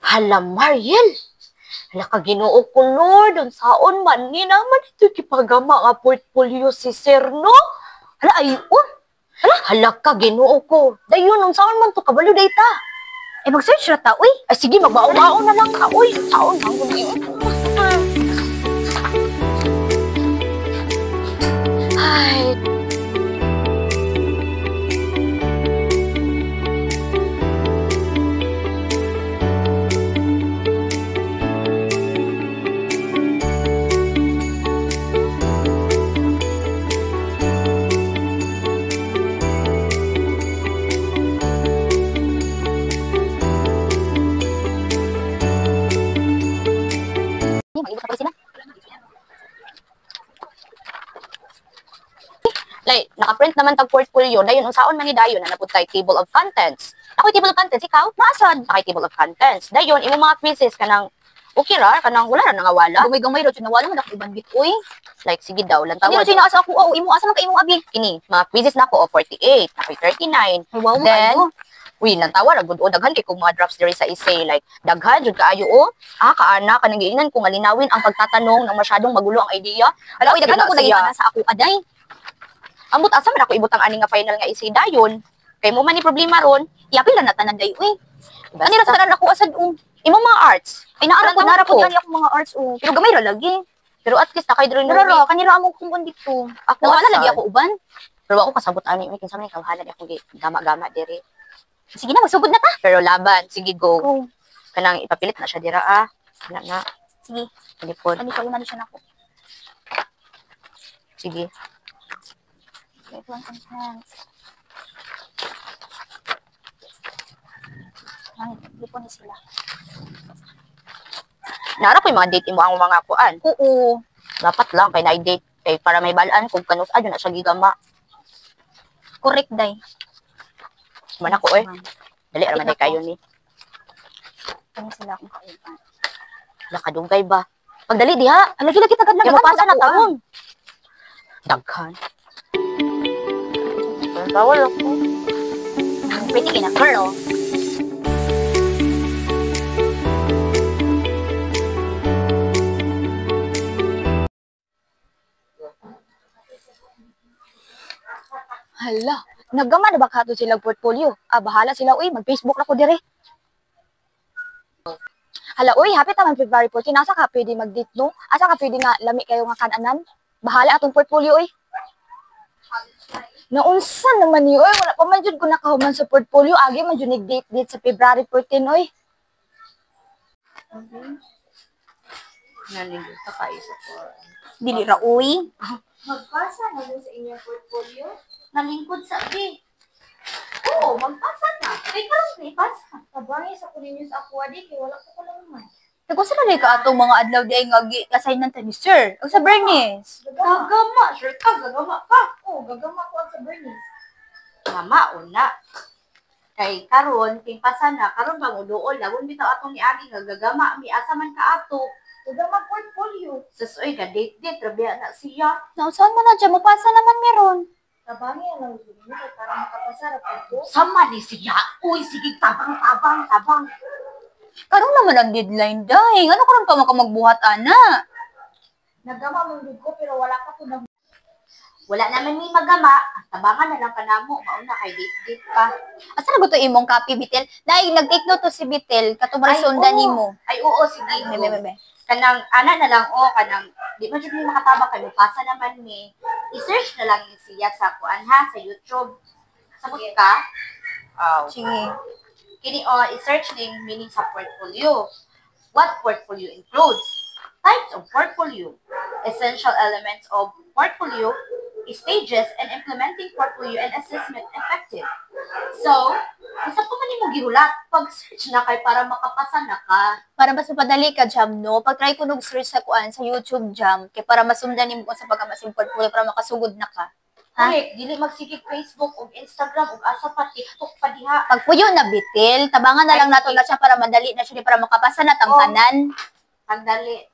Hala, Mariel. Hala ka Ginoo ko, Lord. Ang saon man ni naman ito kipagama nga portfolio si Sir, no? Hala, ayun. Hala ka Ginoo ko. Dayon, ang saon man to kabalo data. Mag-search na ta, uy. Ay, sige, magbaon-baon na lang ka. Uy, saon man ko niyo. Ay. Like, naka-print naman tag portfolio, dayon ang saon man ni dayon na naputay table of contents. Ako table of contents, ikaw? Nasad? Nakay table of contents. Dayon, imo mga quizzes kanang okay ra, kanang wala ra nangawala. Gamay-gamay ro nawala man ako ibang bit, uy. Like, sige daw, lang tawad. Hindi na asa ako, oh, imo asa man ka imo abi. Kini, mga quizzes na ako, 48, nakay 39. Ay, wow, Then, ano? uy, nantawa ra gud o daghan kay kung mga drafts diri sa essay, like daghan jud kaayo o. Kaana kanang giingnan kung malinawin ang pagtatanong nang masyadong magulo ang idea. Ala, uy, daghan ako naging sa ako aday. Ambot asa man ako ibutang ani nga final nga essay dayon. Kay mo man ni problema ron, Yapil na tanan day, uy. basta Ani ra sa tanan ako asad imo mga arts. Ay naara ko ko. ani ako mga arts o. Pero gamay ra lagi. Pero at least nakay diri Pero ra kanira among kumbon dito. Ako Nawala asad. lagi ako uban. Pero ako kasabot ani kinsa man kawhala di ako gama-gama diri. Sige na, magsugod na ta. Pero laban, sige go. Oh, Kanang ipapilit na siya dira ah. Na. sige. Telefon. Ani ka una siya nako. Sige. Wait, one second. Ay, lipon ni sila. Nara ko yung mga date imo ang mga kuan. Oo. Dapat lang kay na-date kay para may balaan kung kanus adyo na siya gigama. Correct day. Man ako eh. Dali ra man kayo ni. Kani sila akong kauban. Nakadugay ba? Pagdali diha, lagi-lagi tagad na Kaya mapasa na tawon. Daghan. Tawal ako. Pretty kina girl. Hala, nagama na ba kato sila portfolio? Bahala sila, uy, mag-Facebook na ko dire. Hala, uy, happy taman February 14. Asa ka pwede mag-date, no? Asa ka pwede nga lami kayo nga kananan? Bahala atong portfolio, uy. Naunsa naman ni, uy, wala pa man dyan ko nakahuman sa portfolio. Agi man dyan nag-date sa February 14, uy. Nalingkod ka kayo sa Dili ra, uy. Magpasa na dun sa inyong portfolio? Nalingkod sa abi. Oo, magpasa na. Kay karon ni pasa. Tabangi sa kunin niyo sa ako adi kay wala ko naman. Nagkusa na ka atong mga adlaw di ay nga assignan ta ni Sir. O sa Bernice. Gagama, sure ka, gagama ka. Oo, gagama ko ang sa Bernice. Mama una. Kay karon king pasana karon bang uduol lagon bitaw atong niagi nga gagama mi asa man ka ato. Gagama portfolio. Sasoy ka date rabiya na siya. Nausahan mo na dyan, mapasa naman meron. Tabangi lang yun niyo para makapasa ra po. Sama ni siya. Uy sige tabang. Karon naman ang deadline dahil. Ano karon pa makamagbuhat, ana? Nagama man gud ko pero wala pa ko na. Wala naman ni magama. Tabangan na lang kanamo mauna kay date ka. Asa na ba ito imong copy, Bitel? Dahil nag-take note to si Bitel, katubara sundan ni mo. Ay oo sige. Bebe. Kanang ana na lang kanang di man jud ni makatabang kay pasa naman ni. I-search na lang siya sa kuan ha sa YouTube. Sabot ka? Sige. Kini i-search ning meaning sa portfolio. What portfolio includes? Types of portfolio. Essential elements of portfolio. Stages and implementing portfolio and assessment effective. So, isa pa man imong gihulat pag-search na kay para makapasa na ka. Para mas mapadali ka, Jam, no? Pag-try ko nag-search sa kuan sa YouTube, Jam, kay para masundan mo sa pagkamasing portfolio para makasugod na ka. Ha? Correct. Dili magsigig Facebook o Instagram o asa pa TikTok pa diha. Pag puyo na Bitel, tabangan na lang nato na siya para madali na siya para makapasa na tangkanan. Pagdali.